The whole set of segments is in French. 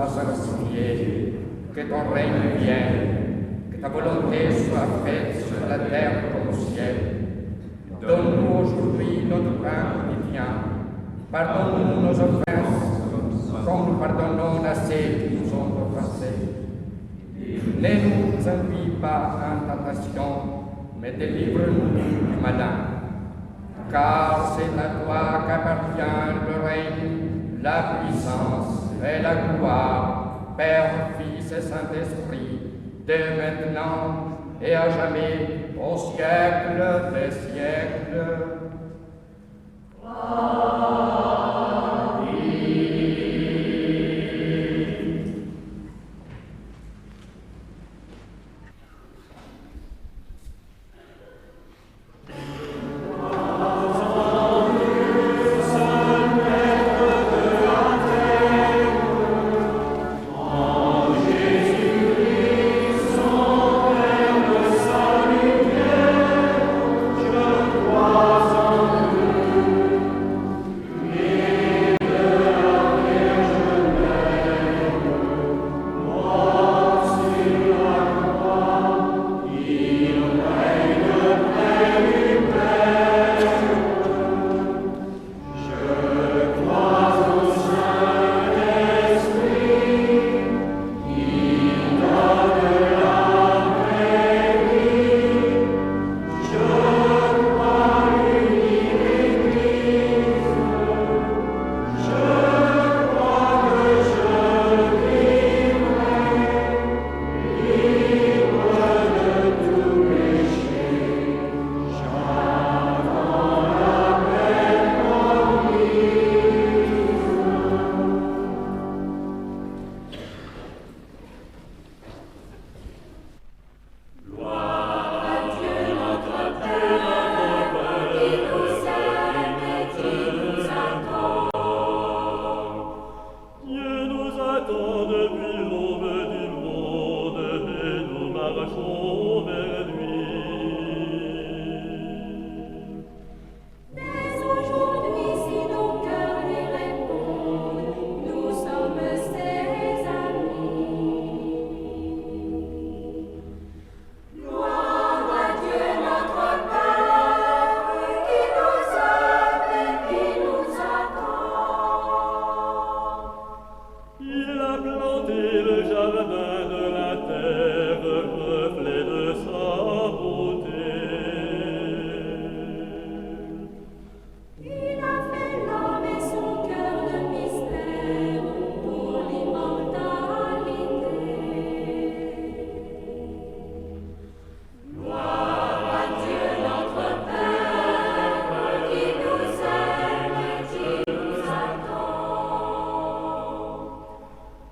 sois sanctifié, que ton règne vienne, que ta volonté soit faite sur la terre comme au ciel. Donne-nous aujourd'hui notre pain quotidien. Pardonne-nous nos offenses, comme nous pardonnons à ceux qui nous ont offensés. Ne nous induis pas en tentation, mais délivre-nous du malin. Car c'est à toi qu'appartient le règne, la puissance et la gloire, Père, Fils et Saint-Esprit, dès maintenant et à jamais, au siècle des siècles.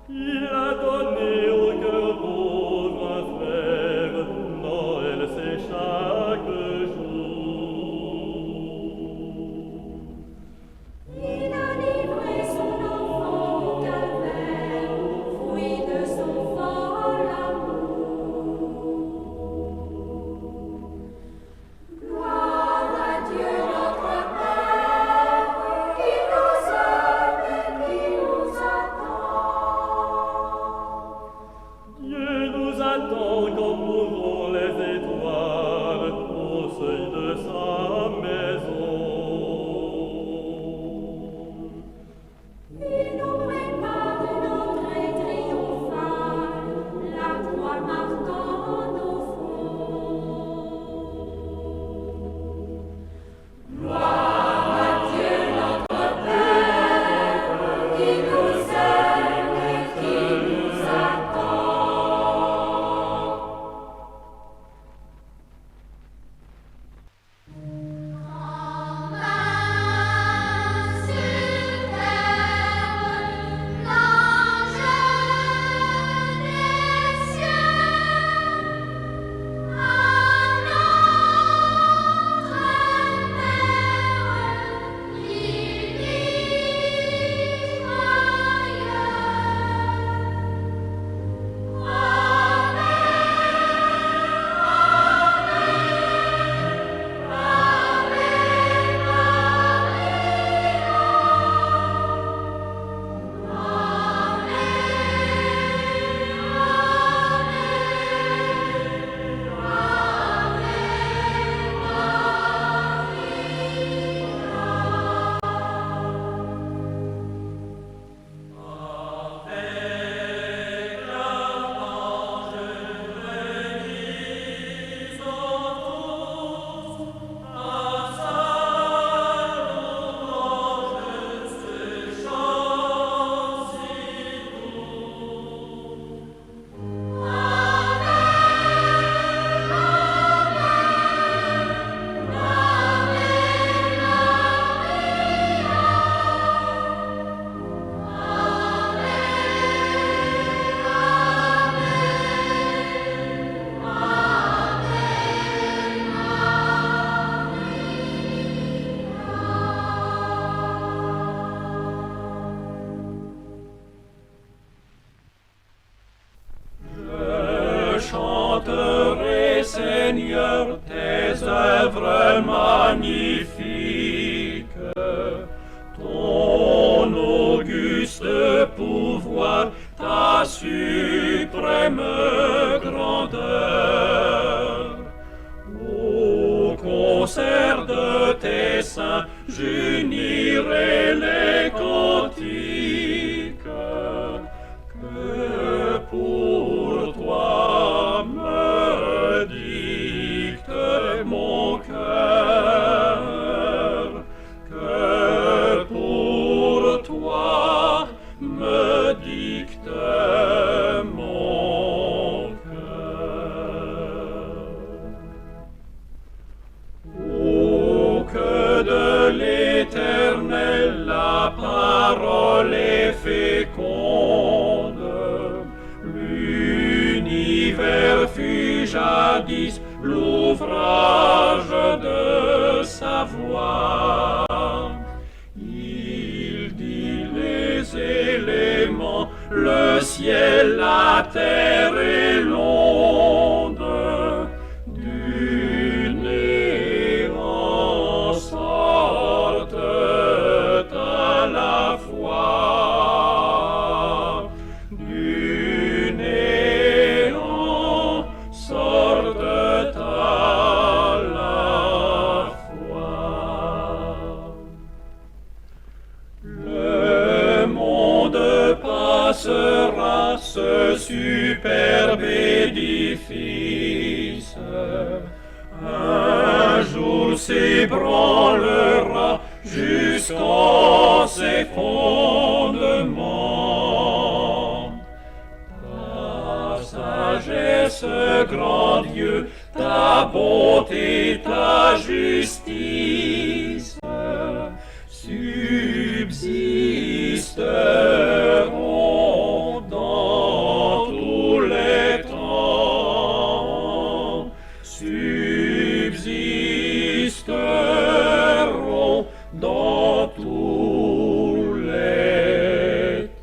Il a donné pouvoir, ta suprême grandeur. Au concert de tes saints, j'unirai les cantiques que pour toi me dicte mon cœur, que pour toi me dicte mon cœur. Oh, que de l'Éternel la parole est féconde, l'univers fut jadis l'ouvrage de sa voix. Il dit les éléments, le ciel, la terre et l'onde, du néant sortent à la fois, du néant sortent à la fois. Le monde passera, ce superbe édifice, un jour s'ébranlera jusqu'en ses fondements. Ta sagesse, grand Dieu, ta bonté, ta justice subsisteront dans tous les temps, subsisteront dans tous les temps.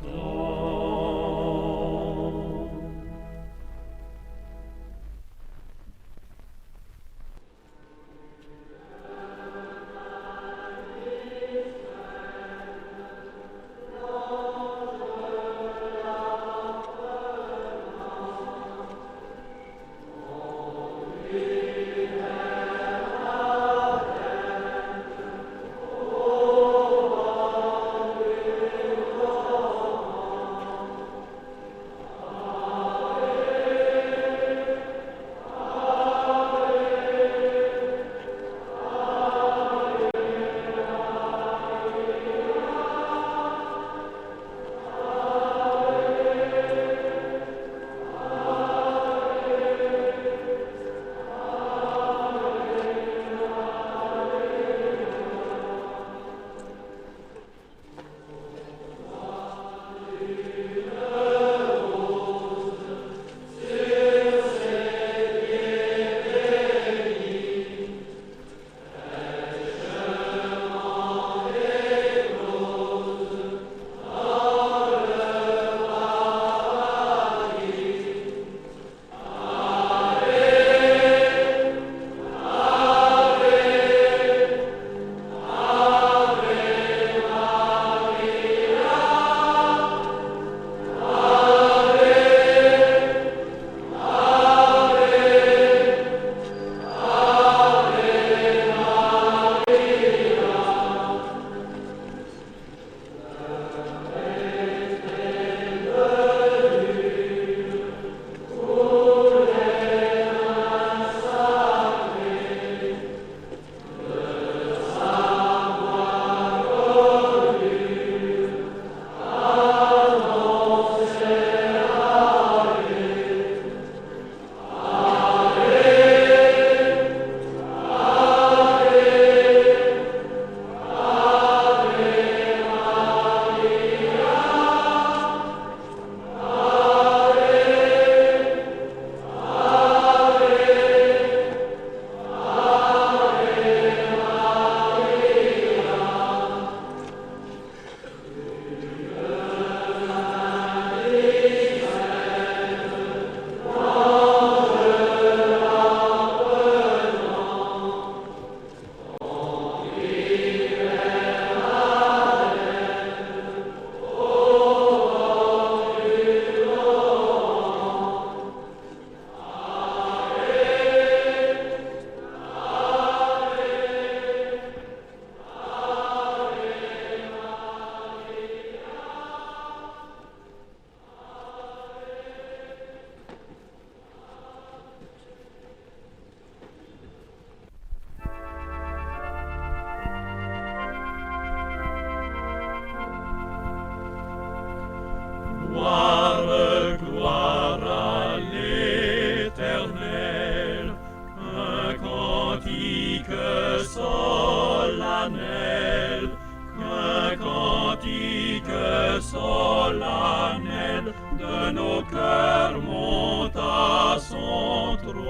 cœur monte à son trône.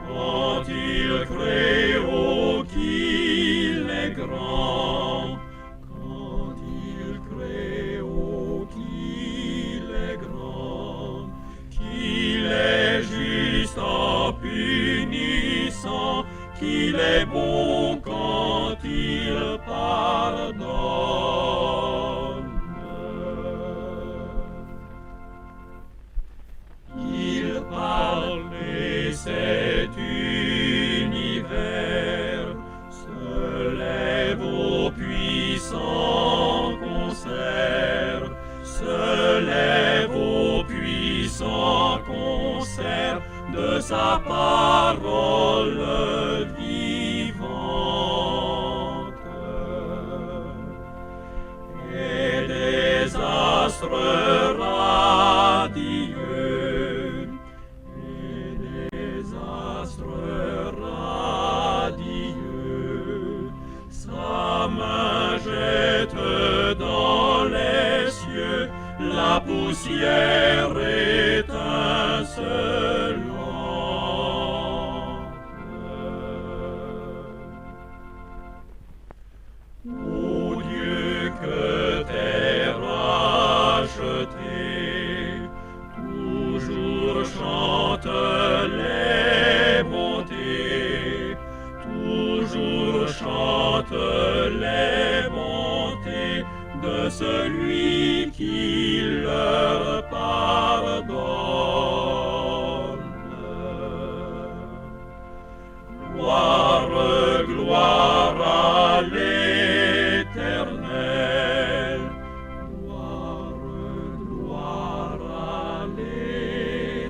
Quand il crée, oh, qu'il est grand. Quand il crée, oh, qu'il est grand. Qu'il est juste en punissant, qu'il est bon quand il pardonne. Il parle et cet univers se lève au puissant concert, se lève au puissant concert de sa parole vivante. Et des astres radieux, et des astres radieux, sa main jette dans les cieux la poussière étincelante. Ô Dieu, que t'es racheté, toujours chante les bontés, toujours chante les bontés de celui qui leur pardonne. Gloire, gloire à l'Éternel, gloire, gloire à l'Éternel.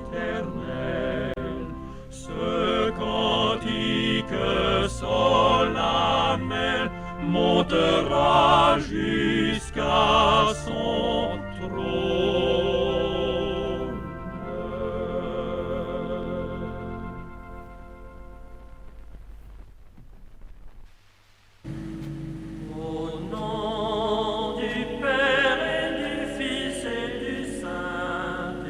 Ce cantique solennel montera jusqu'à son trône. Au nom du Père et du Fils et du Saint-Esprit,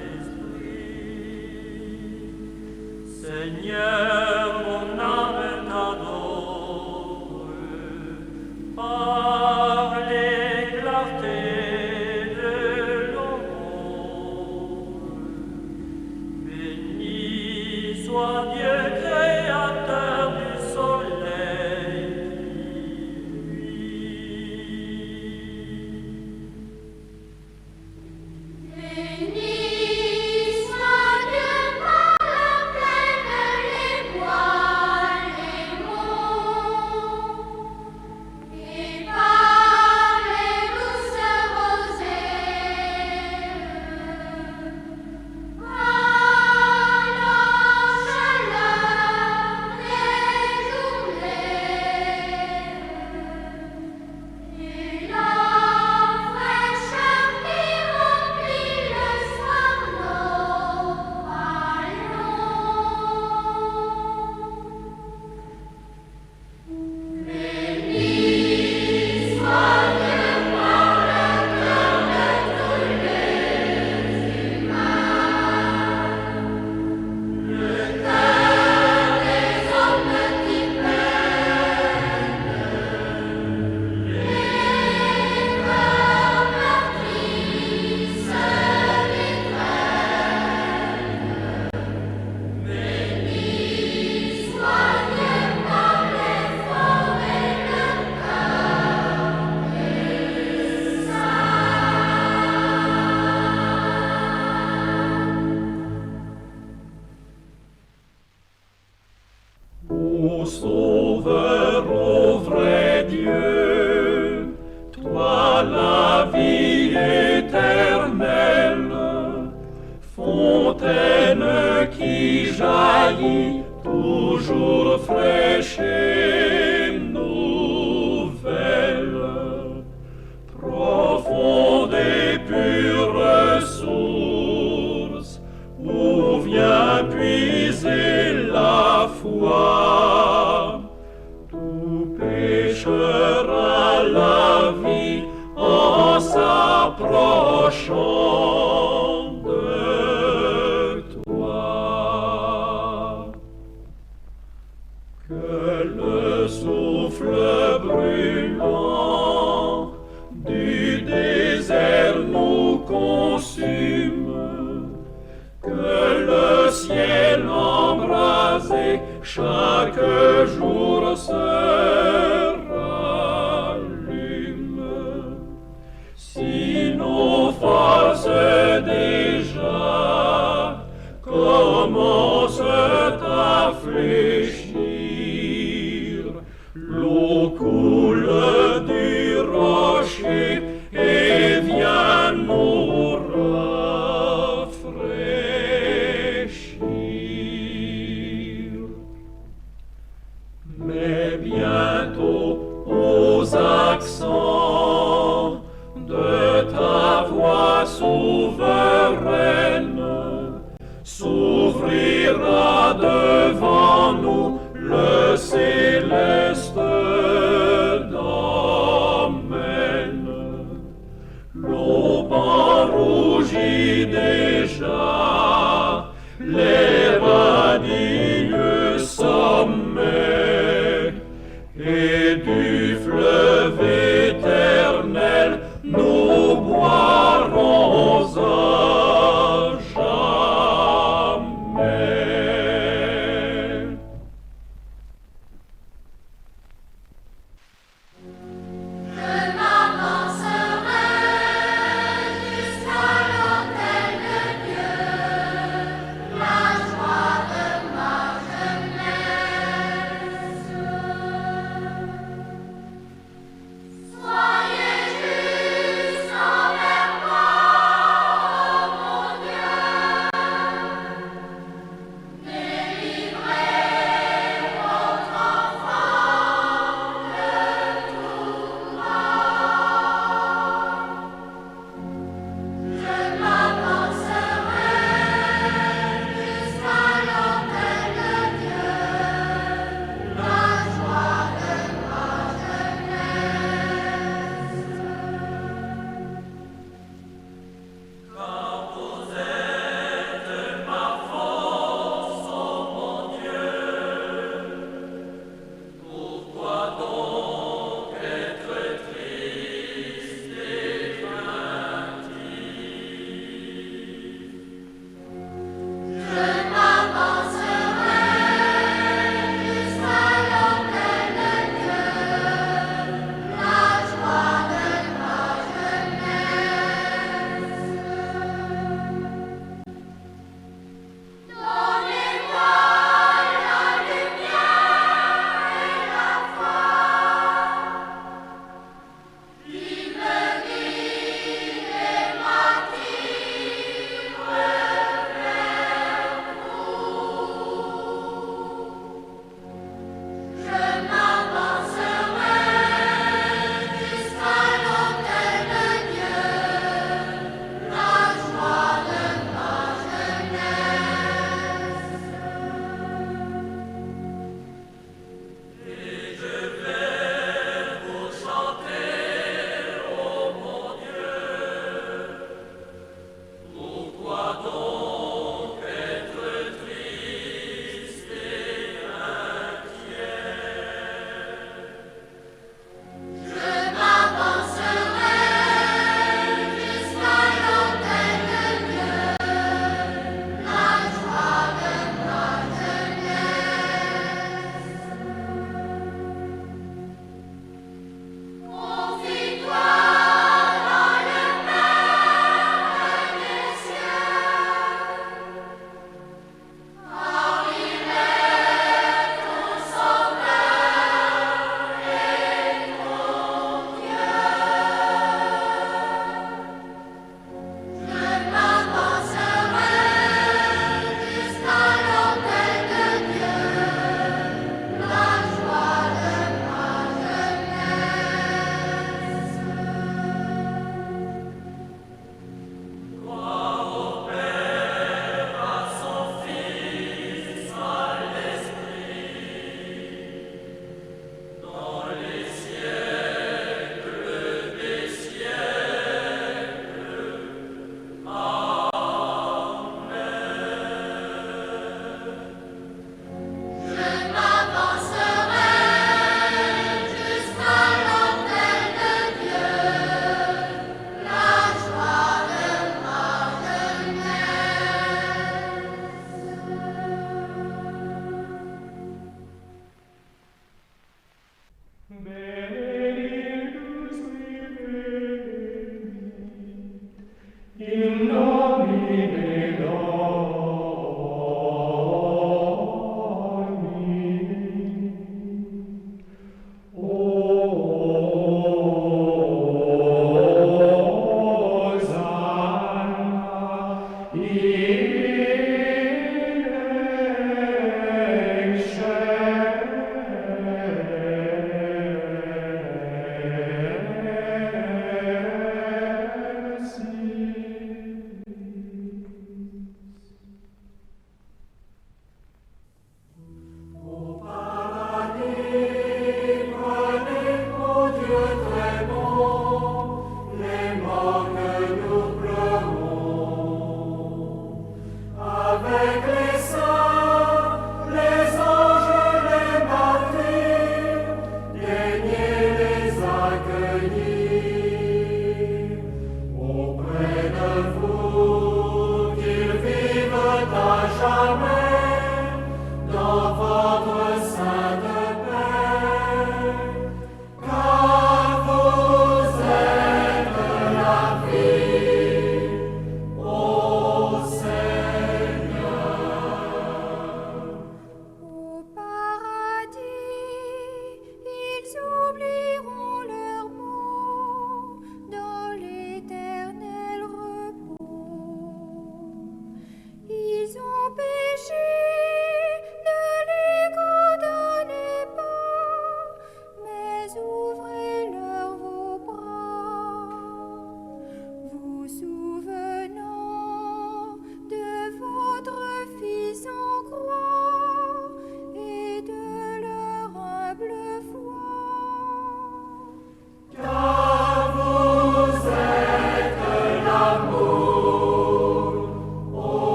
Seigneur, mon âme t'adore, par les clartés de l'aurore. Béni soit Dieu, créateur du soleil qui brille. Béni soit Dieu par la plaine, les bois, les monts, et par les douces rosées, par la chaleur des journées, et la fraîcheur qui remplit le soir nos ballons. Béni soit Dieu par le cœur de tous les humains, le cœur des hommes qui peinent, les cœurs meurtris se l'étreignent. Béni soit Dieu par l'effort et le cœur des Ô Sauveur, ô vrai Dieu, toi la vie éternelle, fontaine qui jaillit toujours fraîche et nouvelle, profonde et pure source, où vient puiser la foi. Tout pécheur a la vie en sa rafraîchir. L'eau coule du rocher et vient nous rafraîchir. Mais bientôt aux accents de ta voix souveraine s'ouvrira devant nous le céleste domaine. L'auban rougit déjà les radieux sommets, et du fleuve éternel nous boirons à jamais. Je m'avancerai jusqu'à l'autel de Dieu, là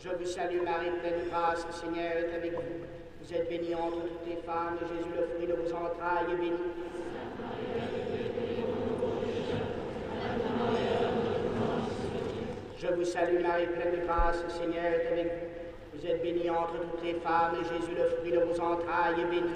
Je vous salue Marie, pleine de grâce, le Seigneur est avec vous. Vous êtes bénie entre toutes les femmes, et Jésus, le fruit de vos entrailles, est béni. Je vous salue Marie, pleine de grâce, le Seigneur est avec vous. Vous êtes bénie entre toutes les femmes, et Jésus, le fruit de vos entrailles, est béni.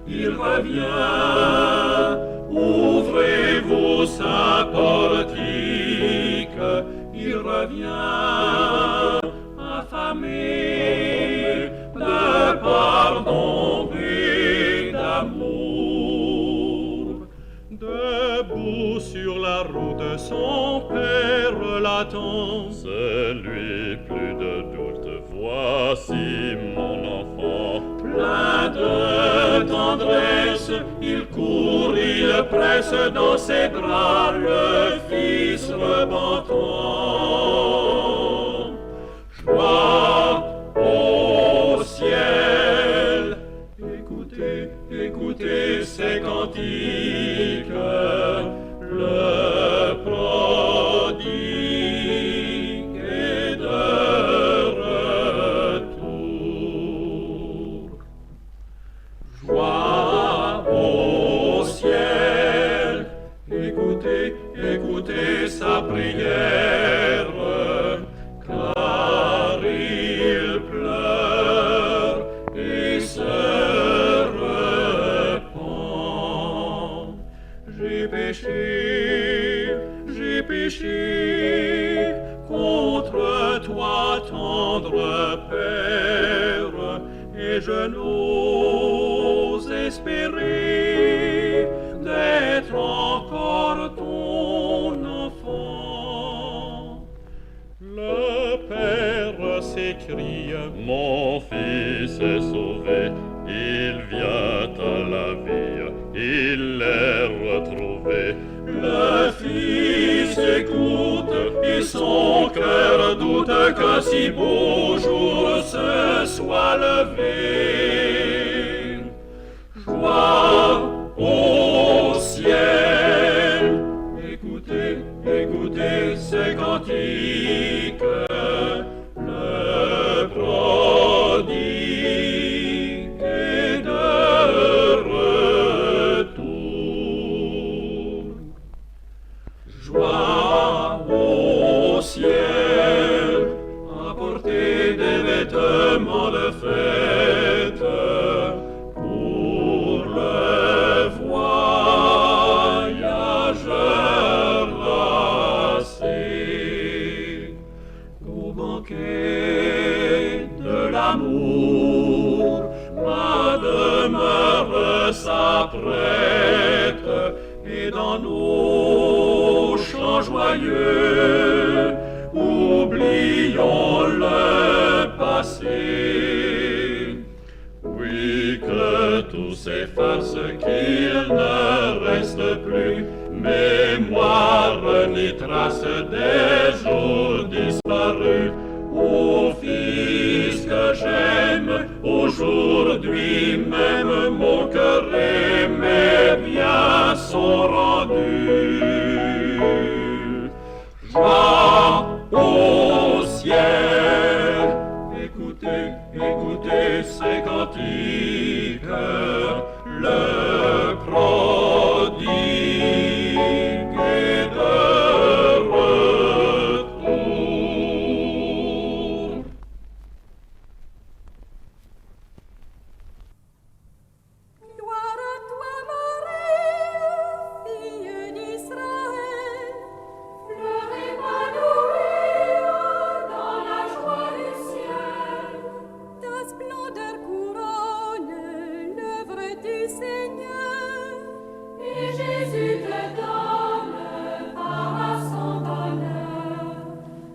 il revient. Ouvrez-vous sa portique, il revient, affamé de pardon et d'amour. Debout sur la route, son père l'attend. Celui plus de doute, voici mon enfant. Plein de tendresse, il court, il presse dans ses bras le fils repentant. Joie au ciel, écoutez, écoutez ces cantiques, le prodigue est de retour. Joie au ciel, écoutez, écoutez sa prière, car il pleure et se repent. J'ai péché contre toi, tendre Père, et je n'ose espérer d'être encore ton enfant. Le Père s'écrie, mon fils est sauvé, il vient à la vie, il est retrouvé. Le fils écoute et son cœur doute qu'un si beau jour se soit levé. Joie au ciel, écoutez, écoutez ces cantiques, le prodigue est de retour. Joie au ciel, apportez des vêtements de fête pour le voyageur lassé. Au banquet de l'amour, ma demeure s'apprête, et dans nos chants joyeux, oublions le passé. Oui, que tout s'efface, qu'il ne reste plus mémoire ni trace des jours disparus. Ô Fils que j'aime, aujourd'hui même mon cœur aimé bien son rendu. Joie au ciel, écoutez, écoutez ces cantiques, le prodigue est de retour. Gloire à toi, Marie, fille d'Israël, Fleur épanouie dans la joie du ciel. ta splendeur couronne l'œuvre du Seigneur. Et Jésus te donne part à son bonheur.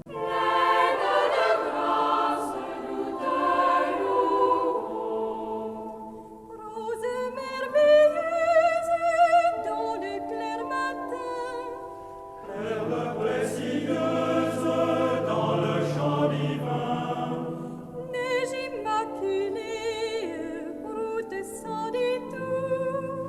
Pleine de grâce, nous te louons. Rose merveilleuse dans le clair matin, Perle précieuse dans le champ divin, neige immaculée, fruit sans détour.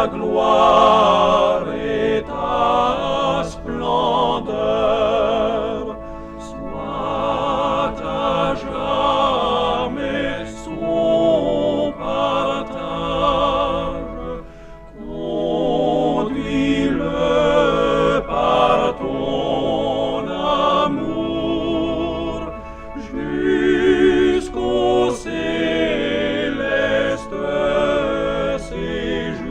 ta gloire et ta splendeur soient à jamais son partage. Conduis-le par ton amour jusqu'au céleste séjour.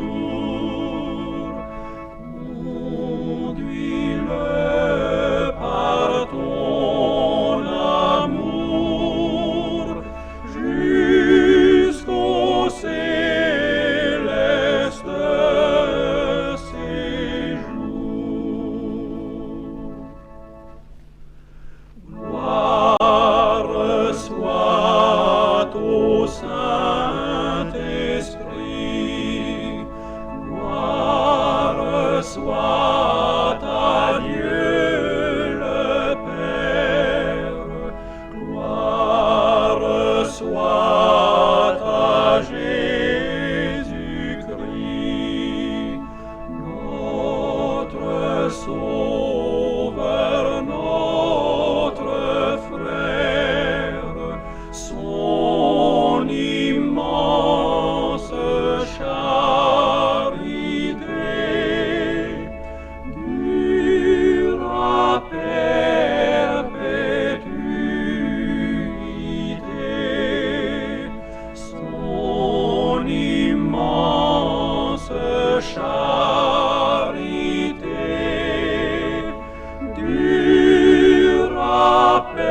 Conduis-le par ton amour jusqu'au céleste séjour. Gloire soit au Saint-Esprit, gloire soit à Dieu le Père, gloire soit à Jésus-Christ, notre Sauveur, notre frère, son immense charité dure à perpétuité, son immense charité dure à perpétuité.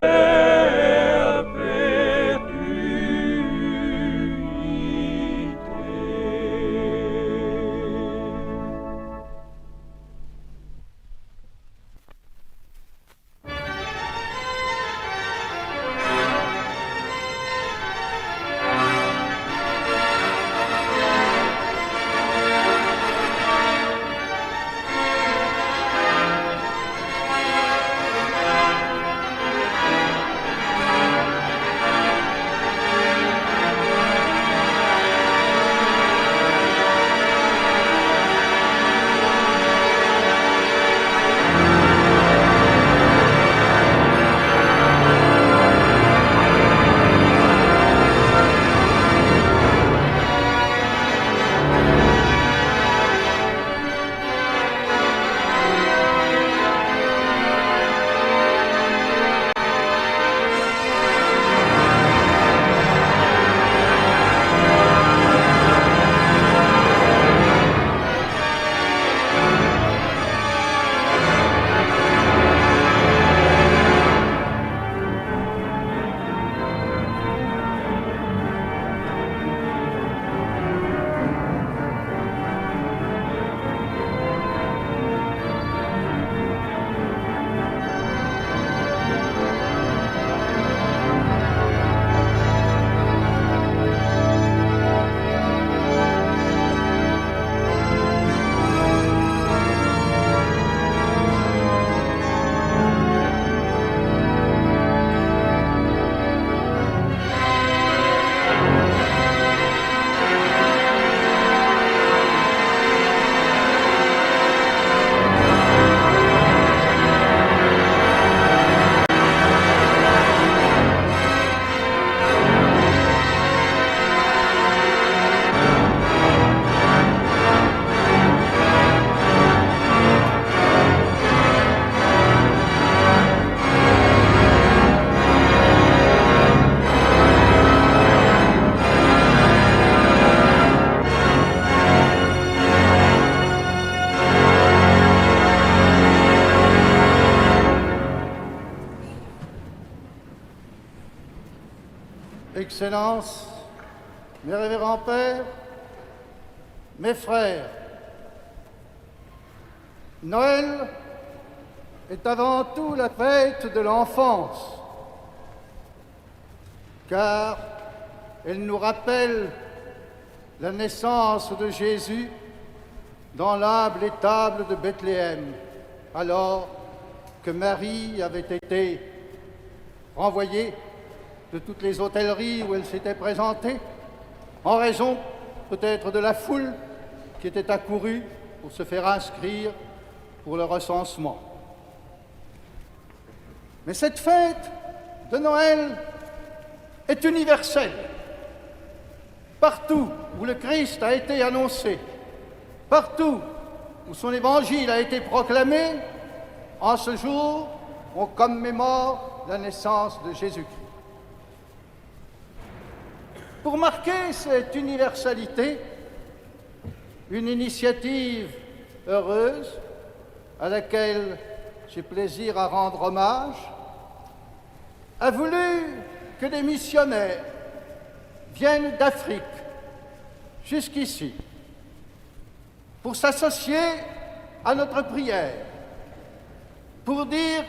Excellences, mes révérends pères, mes frères, Noël est avant tout la fête de l'enfance, car elle nous rappelle la naissance de Jésus dans l'humble étable de Bethléem, alors que Marie avait été renvoyée de toutes les hôtelleries où elle s'était présentée, en raison peut-être de la foule qui étaient accourus pour se faire inscrire pour le recensement. Mais cette fête de Noël est universelle. Partout où le Christ a été annoncé, partout où son évangile a été proclamé, en ce jour, on commémore la naissance de Jésus-Christ. Pour marquer cette universalité, une initiative heureuse à laquelle j'ai plaisir à rendre hommage, a voulu que des missionnaires viennent d'Afrique jusqu'ici pour s'associer à notre prière, pour dire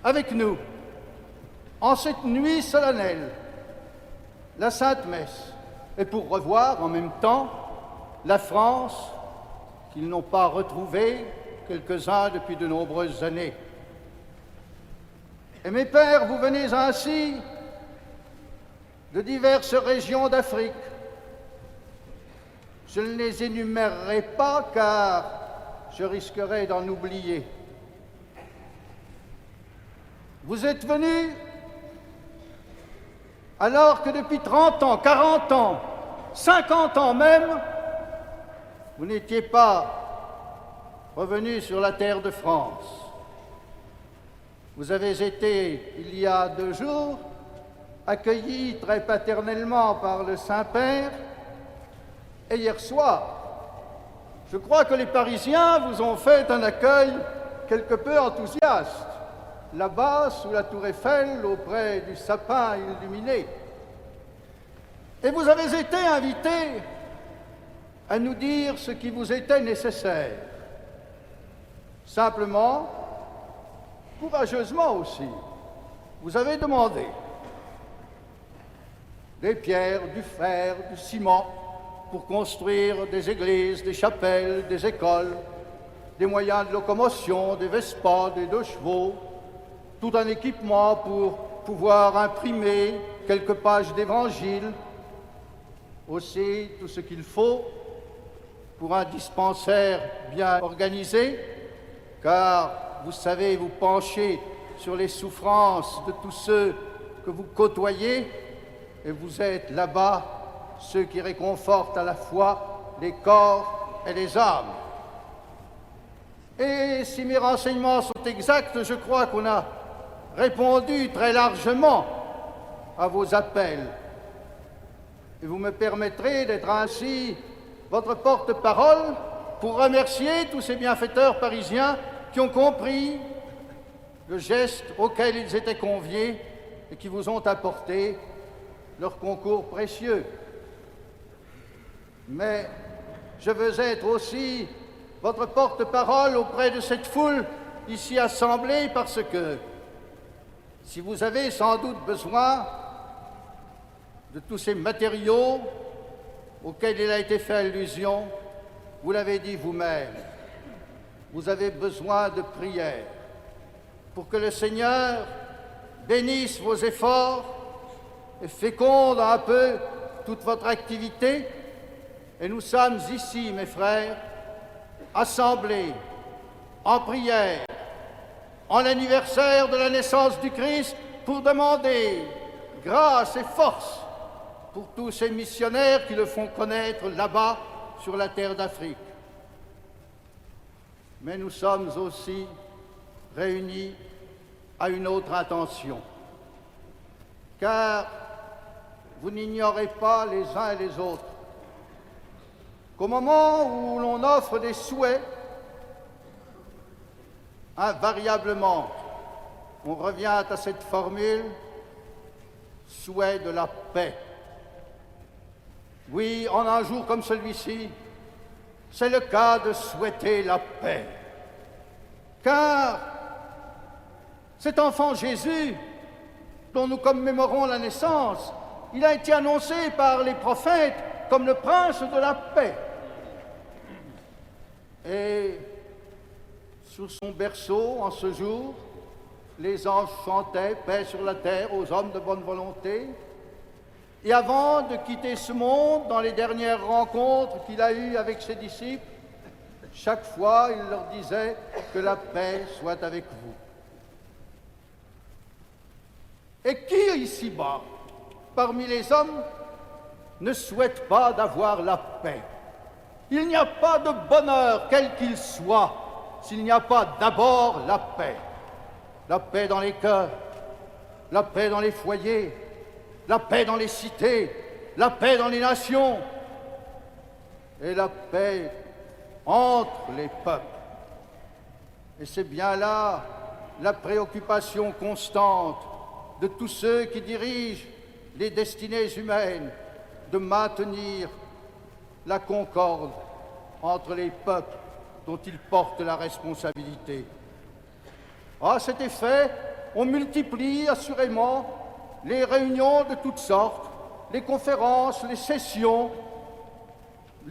avec nous, en cette nuit solennelle, la Sainte Messe, et pour revoir en même temps la France qu'ils n'ont pas retrouvée, quelques-uns depuis de nombreuses années. Et mes pères, vous venez ainsi de diverses régions d'Afrique. Je ne les énumérerai pas car je risquerais d'en oublier. Vous êtes venus alors que depuis 30 ans, 40 ans, 50 ans même, vous n'étiez pas revenus sur la terre de France. Vous avez été, il y a 2 jours, accueillis très paternellement par le Saint-Père, et hier soir, je crois que les Parisiens vous ont fait un accueil quelque peu enthousiaste, là-bas, sous la tour Eiffel, auprès du sapin illuminé. Et vous avez été invités à nous dire ce qui vous était nécessaire. Simplement, courageusement aussi, vous avez demandé des pierres, du fer, du ciment pour construire des églises, des chapelles, des écoles, des moyens de locomotion, des Vespas, des 2 chevaux, tout un équipement pour pouvoir imprimer quelques pages d'évangile, aussi tout ce qu'il faut pour un dispensaire bien organisé, car vous savez vous pencher sur les souffrances de tous ceux que vous côtoyez, et vous êtes là-bas ceux qui réconfortent à la fois les corps et les âmes. Et si mes renseignements sont exacts, je crois qu'on a répondu très largement à vos appels. Et vous me permettrez d'être ainsi votre porte-parole pour remercier tous ces bienfaiteurs parisiens qui ont compris le geste auquel ils étaient conviés et qui vous ont apporté leur concours précieux. Mais je veux être aussi votre porte-parole auprès de cette foule ici assemblée parce que si vous avez sans doute besoin de tous ces matériaux auxquels il a été fait allusion, vous l'avez dit vous-même, vous avez besoin de prière pour que le Seigneur bénisse vos efforts et féconde un peu toute votre activité. Et nous sommes ici, mes frères, assemblés en prière, en l'anniversaire de la naissance du Christ, pour demander grâce et force pour tous ces missionnaires qui le font connaître là-bas sur la terre d'Afrique. Mais nous sommes aussi réunis à une autre intention, car vous n'ignorez pas les uns et les autres qu'au moment où l'on offre des souhaits, invariablement, on revient à cette formule, souhait de la paix. Oui, en un jour comme celui-ci, c'est le cas de souhaiter la paix. Car cet enfant Jésus, dont nous commémorons la naissance, il a été annoncé par les prophètes comme le prince de la paix. Et sur son berceau, en ce jour, les anges chantaient « Paix sur la terre aux hommes de bonne volonté ». Et avant de quitter ce monde, dans les dernières rencontres qu'il a eues avec ses disciples, chaque fois, il leur disait que la paix soit avec vous. Et qui ici-bas, parmi les hommes, ne souhaite pas d'avoir la paix? Il n'y a pas de bonheur, quel qu'il soit, s'il n'y a pas d'abord la paix. La paix dans les cœurs, la paix dans les foyers, la paix dans les cités, la paix dans les nations et la paix entre les peuples. Et c'est bien là la préoccupation constante de tous ceux qui dirigent les destinées humaines, de maintenir la concorde entre les peuples dont ils portent la responsabilité. À cet effet, on multiplie assurément les réunions de toutes sortes, les conférences, les sessions,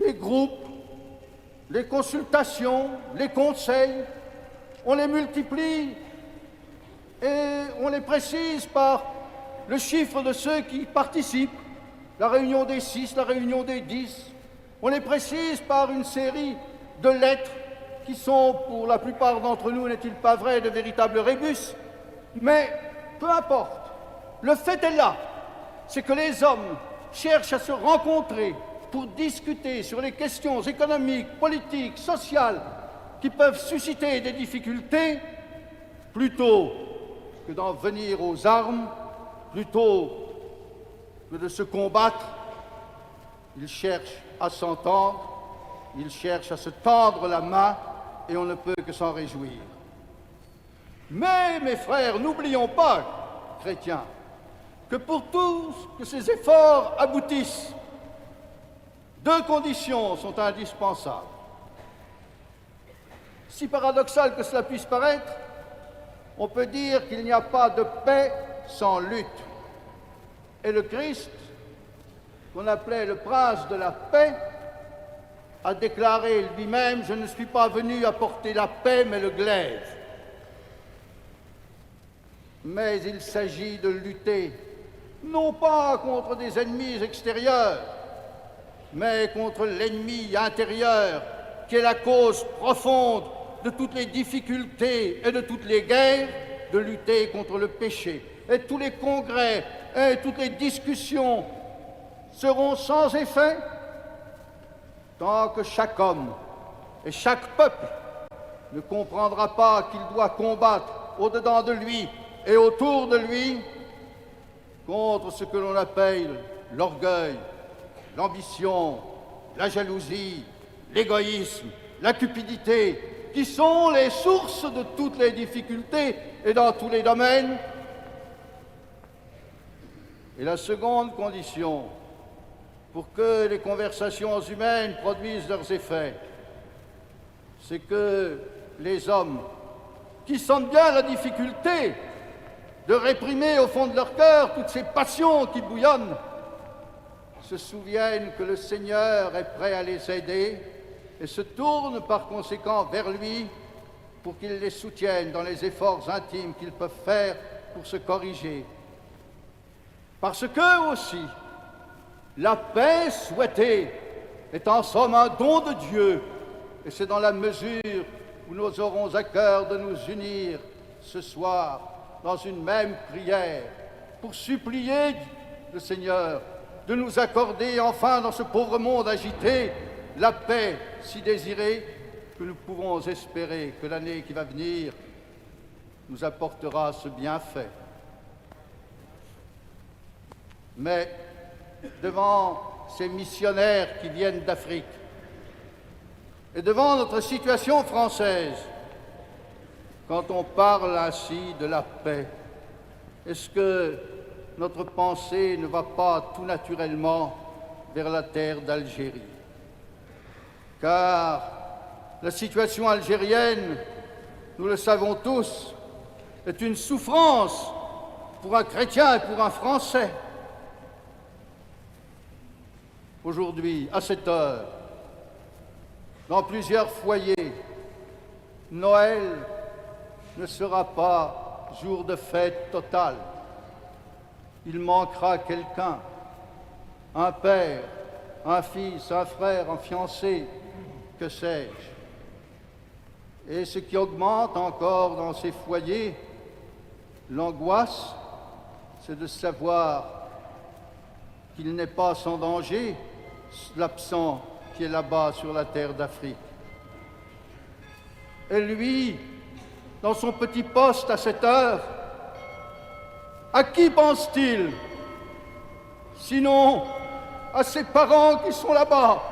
les groupes, les consultations, les conseils. On les multiplie et on les précise par le chiffre de ceux qui participent, la réunion des 6, la réunion des 10. On les précise par une série de lettres qui sont, pour la plupart d'entre nous, n'est-il pas vrai, de véritables rébus. Mais peu importe, le fait est là, c'est que les hommes cherchent à se rencontrer pour discuter sur les questions économiques, politiques, sociales qui peuvent susciter des difficultés, plutôt que d'en venir aux armes, plutôt que de se combattre. Ils cherchent à s'entendre, ils cherchent à se tendre la main, et on ne peut que s'en réjouir. Mais, mes frères, n'oublions pas, chrétiens, que pour tous que ces efforts aboutissent, deux conditions sont indispensables. Si paradoxal que cela puisse paraître, on peut dire qu'il n'y a pas de paix sans lutte. Et le Christ, qu'on appelait le prince de la paix, a déclaré lui-même « Je ne suis pas venu apporter la paix, mais le glaive ». Mais il s'agit de lutter, non pas contre des ennemis extérieurs, mais contre l'ennemi intérieur, qui est la cause profonde de toutes les difficultés et de toutes les guerres, de lutter contre le péché. Et tous les congrès et toutes les discussions seront sans effet tant que chaque homme et chaque peuple ne comprendra pas qu'il doit combattre au-dedans de lui et autour de lui contre ce que l'on appelle l'orgueil, l'ambition, la jalousie, l'égoïsme, la cupidité, qui sont les sources de toutes les difficultés et dans tous les domaines. Et la seconde condition, pour que les conversations humaines produisent leurs effets, c'est que les hommes qui sentent bien la difficulté de réprimer au fond de leur cœur toutes ces passions qui bouillonnent, se souviennent que le Seigneur est prêt à les aider et se tournent par conséquent vers lui pour qu'il les soutienne dans les efforts intimes qu'ils peuvent faire pour se corriger. Parce que aussi, la paix souhaitée est en somme un don de Dieu, et c'est dans la mesure où nous aurons à cœur de nous unir ce soir dans une même prière pour supplier le Seigneur de nous accorder enfin dans ce pauvre monde agité la paix si désirée, que nous pouvons espérer que l'année qui va venir nous apportera ce bienfait. Mais devant ces missionnaires qui viennent d'Afrique et devant notre situation française, quand on parle ainsi de la paix, est-ce que notre pensée ne va pas tout naturellement vers la terre d'Algérie? Car la situation algérienne, nous le savons tous, est une souffrance pour un chrétien et pour un Français. Aujourd'hui, à cette heure, dans plusieurs foyers, Noël ne sera pas jour de fête totale. Il manquera quelqu'un, un père, un fils, un frère, un fiancé, que sais-je. Et ce qui augmente encore dans ces foyers l'angoisse, c'est de savoir qu'il n'est pas sans danger, l'absent qui est là-bas sur la terre d'Afrique. Et lui, dans son petit poste à cette heure, à qui pense-t-il? Sinon à ses parents qui sont là-bas,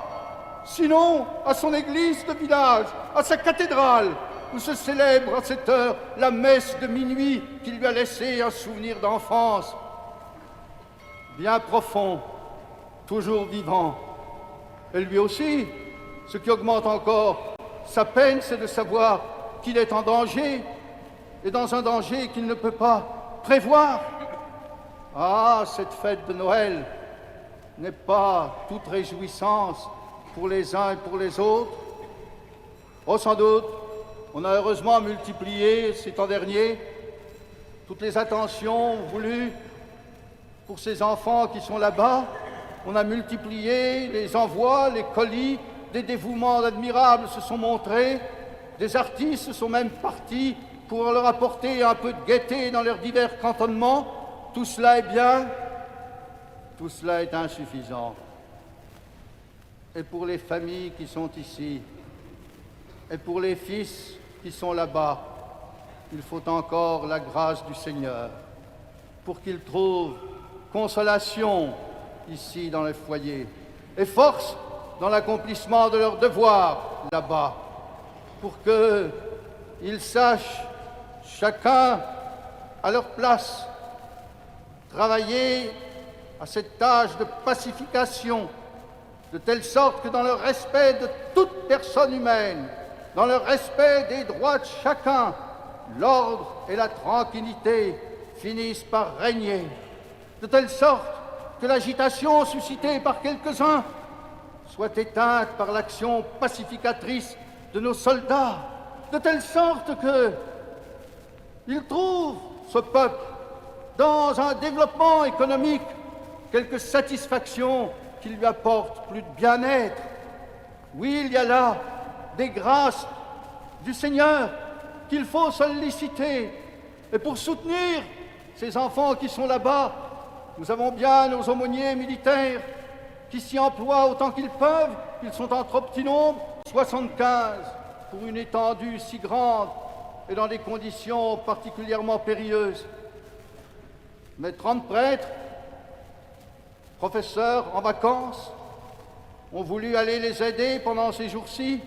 sinon à son église de village, à sa cathédrale, où se célèbre à cette heure la messe de minuit qui lui a laissé un souvenir d'enfance bien profond, toujours vivant. Et lui aussi, ce qui augmente encore sa peine, c'est de savoir qu'il est en danger, et dans un danger qu'il ne peut pas prévoir. Ah, cette fête de Noël n'est pas toute réjouissance pour les uns et pour les autres. Oh, sans doute, on a heureusement multiplié ces temps derniers toutes les attentions voulues pour ces enfants qui sont là-bas. On a multiplié les envois, les colis, des dévouements admirables se sont montrés, des artistes se sont même partis pour leur apporter un peu de gaieté dans leurs divers cantonnements. Tout cela est bien, tout cela est insuffisant. Et pour les familles qui sont ici, et pour les fils qui sont là-bas, il faut encore la grâce du Seigneur pour qu'ils trouvent consolation ici dans les foyers et force dans l'accomplissement de leurs devoirs là-bas, pour qu'ils sachent, chacun à leur place, travailler à cette tâche de pacification, de telle sorte que dans le respect de toute personne humaine, dans le respect des droits de chacun, l'ordre et la tranquillité finissent par régner, de telle sorte que l'agitation suscitée par quelques-uns soit éteinte par l'action pacificatrice de nos soldats, de telle sorte qu'ils trouvent, ce peuple, dans un développement économique, quelque satisfaction qui lui apporte plus de bien-être. Oui, il y a là des grâces du Seigneur qu'il faut solliciter. Et pour soutenir ces enfants qui sont là-bas, nous avons bien nos aumôniers militaires qui s'y emploient autant qu'ils peuvent. Ils sont en trop petit nombre, 75, pour une étendue si grande et dans des conditions particulièrement périlleuses. Mais 30 prêtres, professeurs en vacances, ont voulu aller les aider pendant ces jours-ci.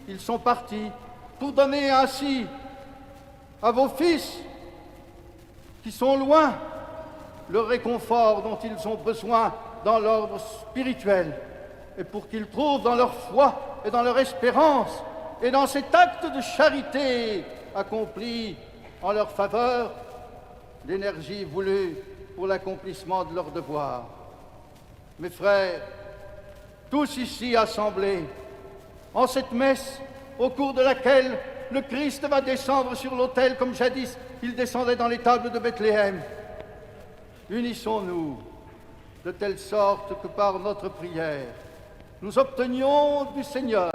Ils sont partis pour donner ainsi à vos fils qui sont loin le réconfort dont ils ont besoin dans l'ordre spirituel, et pour qu'ils trouvent dans leur foi et dans leur espérance et dans cet acte de charité accompli en leur faveur l'énergie voulue pour l'accomplissement de leurs devoirs. Mes frères, tous ici assemblés, en cette messe au cours de laquelle le Christ va descendre sur l'autel comme jadis il descendait dans les tables de Bethléem, unissons-nous de telle sorte que par notre prière, nous obtenions du Seigneur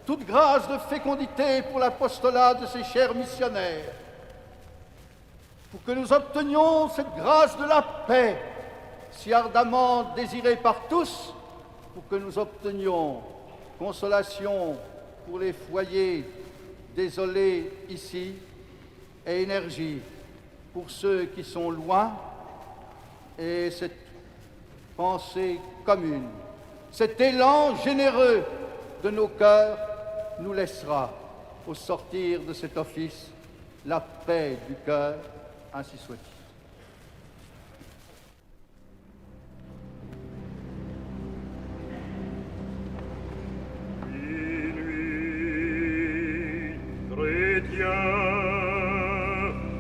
toute grâce de fécondité pour l'apostolat de ces chers missionnaires, pour que nous obtenions cette grâce de la paix si ardemment désirée par tous, pour que nous obtenions consolation pour les foyers désolés ici et énergie pour ceux qui sont loin, et cette pensée commune, cet élan généreux de nos cœurs nous laissera, au sortir de cet office, la paix du cœur, ainsi soit-il.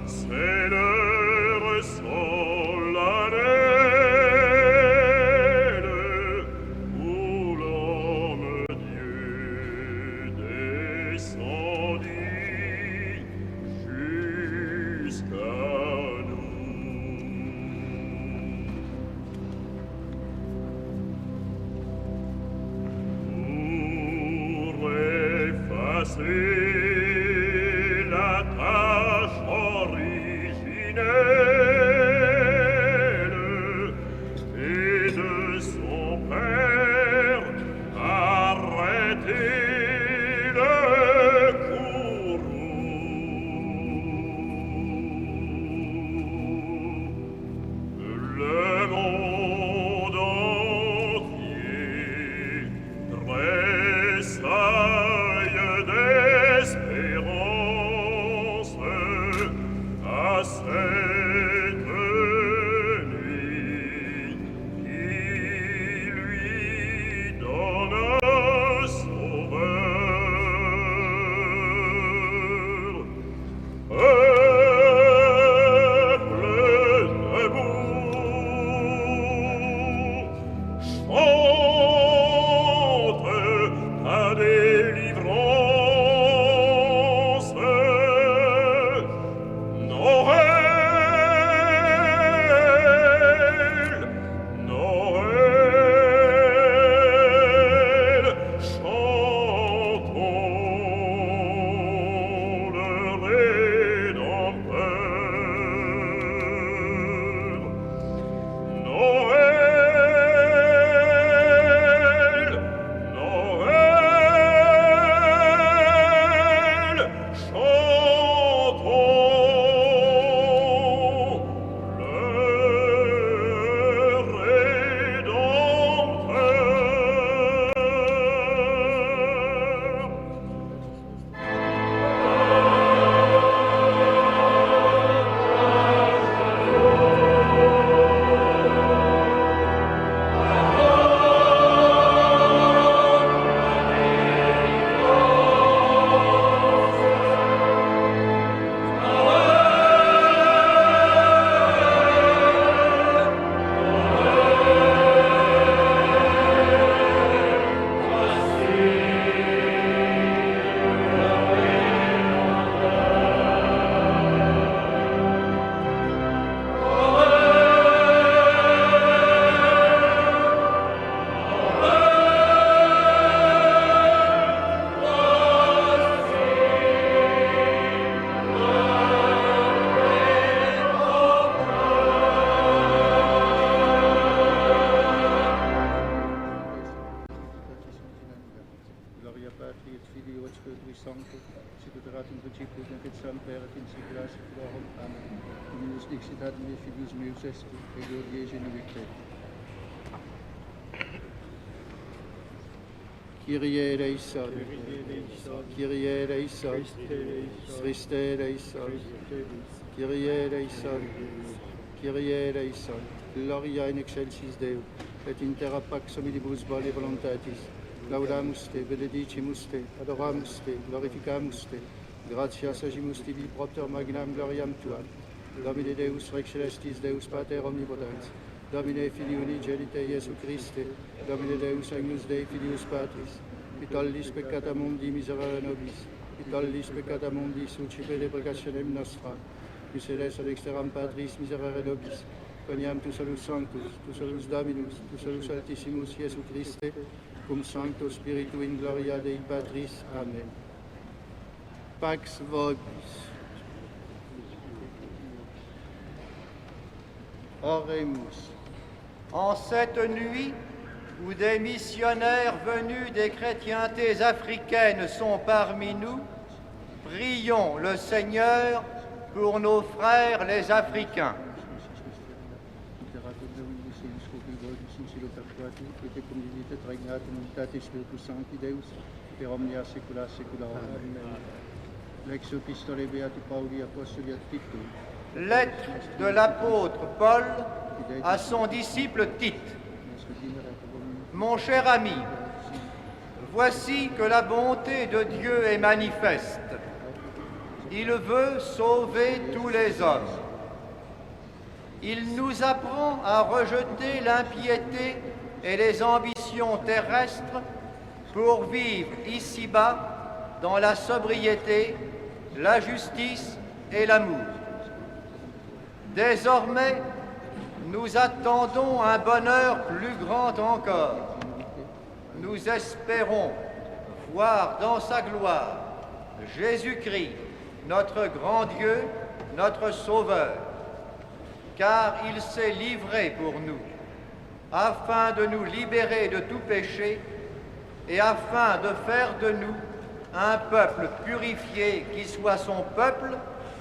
C'est l'heure solennelle où l'homme Dieu descendit jusqu'à nous. effacer la tâche originelle et de son père arrêter le courroux. Le monde entier tressaille d'espérance à cette nuit qui lui donne un sauveur. Peuple debout, chante ta délivrance. Noël, Noël, chantons le Rédempteur. Noël, Noël, chantons le Rédempteur. Gloria Patri et Filii et Spiritus Sancto, sic ut erat in principio nunc et semper et in saecula saeculorum. Amen. Dominus dixit ad me filius meus est, et gloriae genuite. Kyrie eleison, Kyrie eleison, Christe eleison, Kyrie eleison, Kyrie eleison. Gloria in excelsis Deo, et in terra pax omnibus vole voluntatis. Laudamus te, benedicimus te, adoramus te, glorificamus te, gratias agimus tibi propter magnam gloriam tuam. Domine Deus Rex Celestis, Deus Pater omnipotens, Domine Filii unigenite Iesu Christe, Domine Deus Agnus Dei Filius Patris, qui tollis peccata mundi miserere nobis, qui tollis peccata mundi sucipe deprecationem nostra, qui sedes ad exteram Patris miserere nobis, coniam tu salus sanctus, tu salus Dominus, tu salus altissimus Iesu Christe, cum Sancto Spiritu in gloria Dei Patris. Amen. Pax vobis. Oremus. En cette nuit où des missionnaires venus des chrétientés africaines sont parmi nous, prions le Seigneur pour nos frères les Africains. Lettre de l'apôtre Paul à son disciple Tite. Mon cher ami, voici que la bonté de Dieu est manifeste. Il veut sauver tous les hommes. Il nous apprend à rejeter l'impiété et les ambitions terrestres pour vivre ici-bas dans la sobriété, la justice et l'amour. Désormais, nous attendons un bonheur plus grand encore. Nous espérons voir dans sa gloire Jésus-Christ, notre grand Dieu, notre Sauveur, car il s'est livré pour nous, afin de nous libérer de tout péché et afin de faire de nous un peuple purifié qui soit son peuple,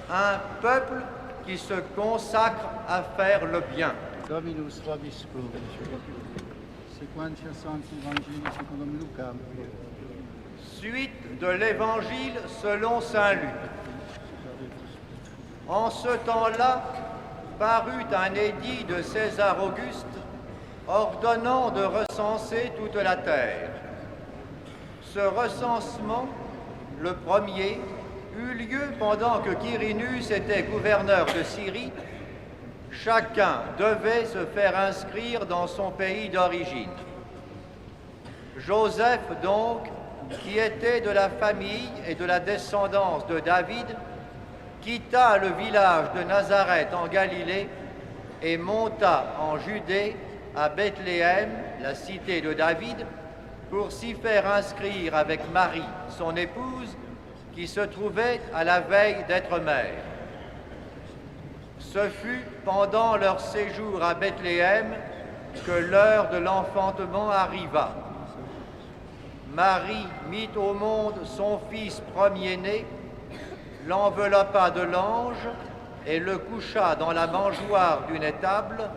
un peuple qui se consacre à faire le bien. Dominus vobiscum. Sequentia Sancti Evangelii secundum Lucam. Suite de l'Évangile selon saint Luc. En ce temps-là, parut un édit de César Auguste ordonnant de recenser toute la terre. Ce recensement, le premier, eut lieu pendant que Quirinus était gouverneur de Syrie. Chacun devait se faire inscrire dans son pays d'origine. Joseph, donc, qui était de la famille et de la descendance de David, quitta le village de Nazareth en Galilée et monta en Judée à Bethléem, la cité de David, pour s'y faire inscrire avec Marie, son épouse, qui se trouvait à la veille d'être mère. Ce fut pendant leur séjour à Bethléem que l'heure de l'enfantement arriva. Marie mit au monde son fils premier-né, l'enveloppa de l'ange et le coucha dans la mangeoire d'une étable,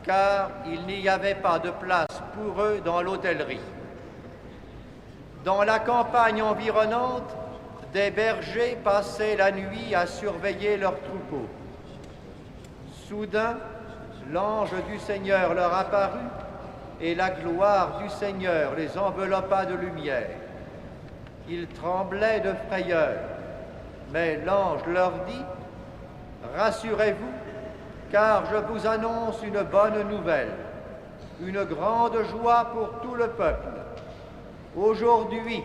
car il n'y avait pas de place pour eux dans l'hôtellerie. Dans la campagne environnante, des bergers passaient la nuit à surveiller leurs troupeaux. Soudain, l'ange du Seigneur leur apparut, et la gloire du Seigneur les enveloppa de lumière. Ils tremblaient de frayeur, mais l'ange leur dit : « Rassurez-vous, car je vous annonce une bonne nouvelle, une grande joie pour tout le peuple. Aujourd'hui,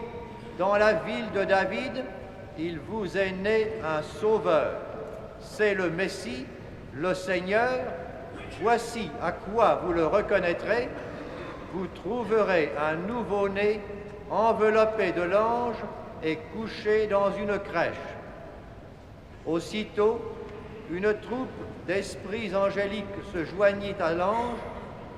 dans la ville de David, il vous est né un sauveur. C'est le Messie, le Seigneur. Voici à quoi vous le reconnaîtrez. Vous trouverez un nouveau-né enveloppé de l'ange et couché dans une crèche. » Aussitôt, une troupe d'esprits angéliques se joignit à l'ange.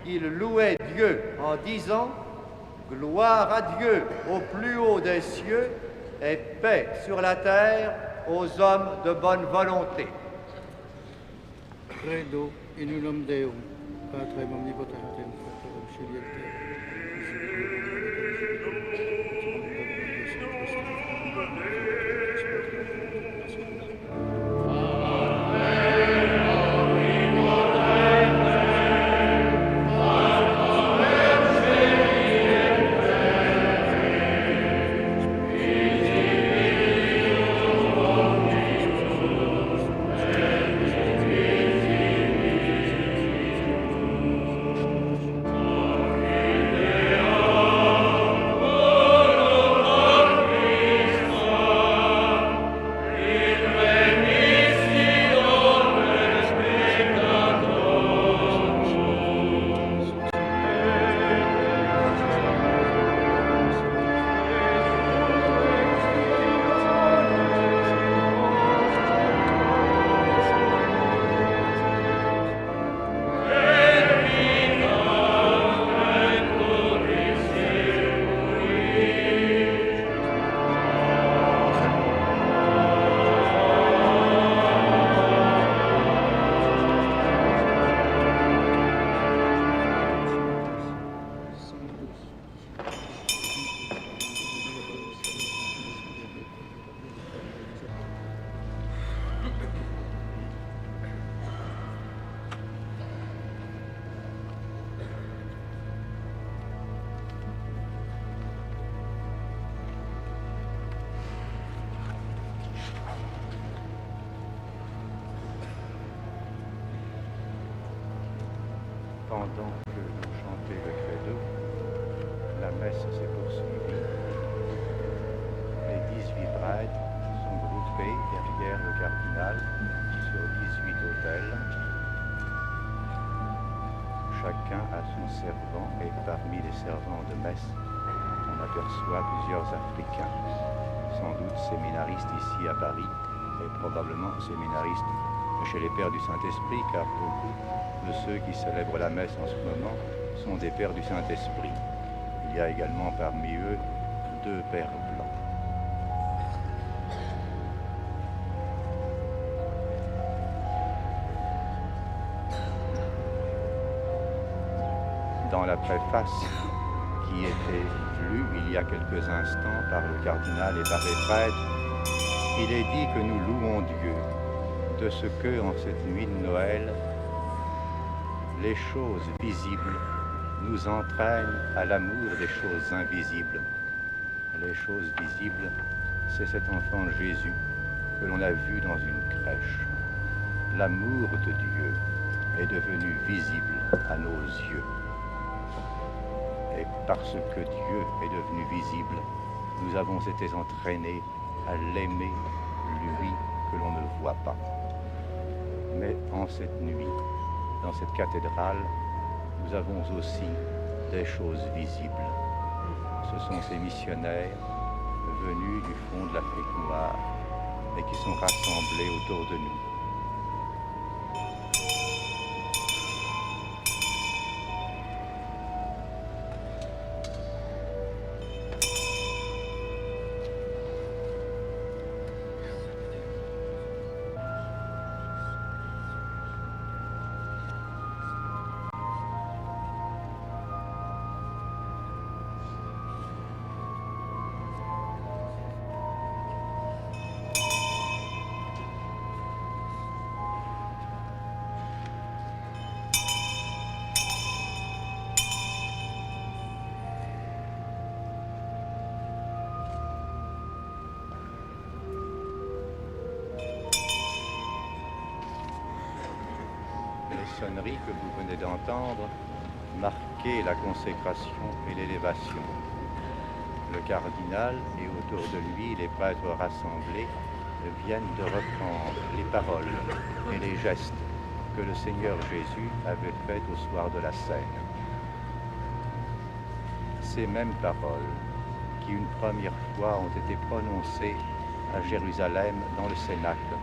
Ils louaient Dieu en disant : « Gloire à Dieu au plus haut des cieux et paix sur la terre aux hommes de bonne volonté. » Credo in unum Deum, Patrem omnipotentem, Patrem Filii Pendant que l'on chantait le credo, la messe s'est poursuivie. Les 18 prêtres sont groupés derrière le cardinal sur 18 autels. Chacun a son servant et parmi les servants de messe, on aperçoit plusieurs Africains, sans doute séminariste ici à Paris, et probablement séminariste chez les Pères du Saint-Esprit, car beaucoup de ceux qui célèbrent la messe en ce moment sont des Pères du Saint-Esprit. Il y a également parmi eux 2 Pères blancs. Dans la préface qui était lue il y a quelques instants par le cardinal et par les prêtres, il est dit que nous louons Dieu de ce que, en cette nuit de Noël, les choses visibles nous entraînent à l'amour des choses invisibles. Les choses visibles, c'est cet enfant Jésus que l'on a vu dans une crèche. L'amour de Dieu est devenu visible à nos yeux. Et parce que Dieu est devenu visible, nous avons été entraînés à l'aimer, lui, que l'on ne voit pas. Mais en cette nuit, dans cette cathédrale, nous avons aussi des choses visibles. Ce sont ces missionnaires venus du fond de l'Afrique noire et qui sont rassemblés autour de nous. Les sonneries que vous venez d'entendre marquaient la consécration et l'élévation. Le cardinal et autour de lui les prêtres rassemblés viennent de reprendre les paroles et les gestes que le Seigneur Jésus avait faits au soir de la Cène. Ces mêmes paroles qui une première fois ont été prononcées à Jérusalem dans le Cénacle.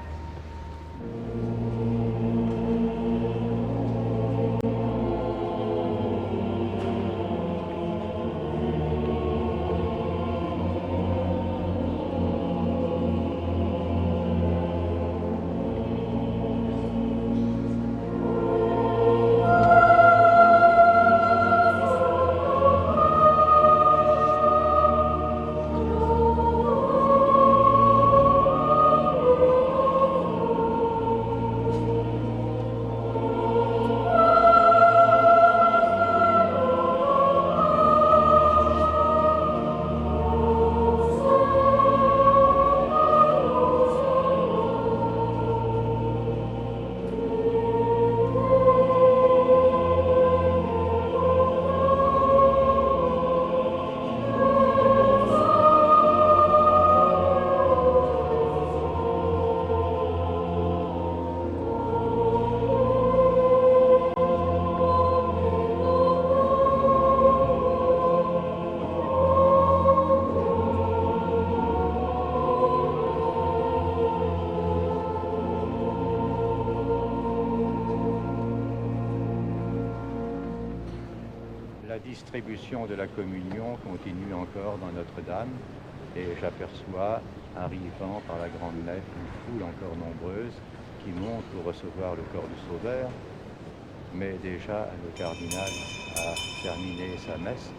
La distribution de la communion continue encore dans Notre-Dame et j'aperçois, arrivant par la grande nef, une foule encore nombreuse qui monte pour recevoir le corps du Sauveur. Mais déjà, le cardinal a terminé sa messe.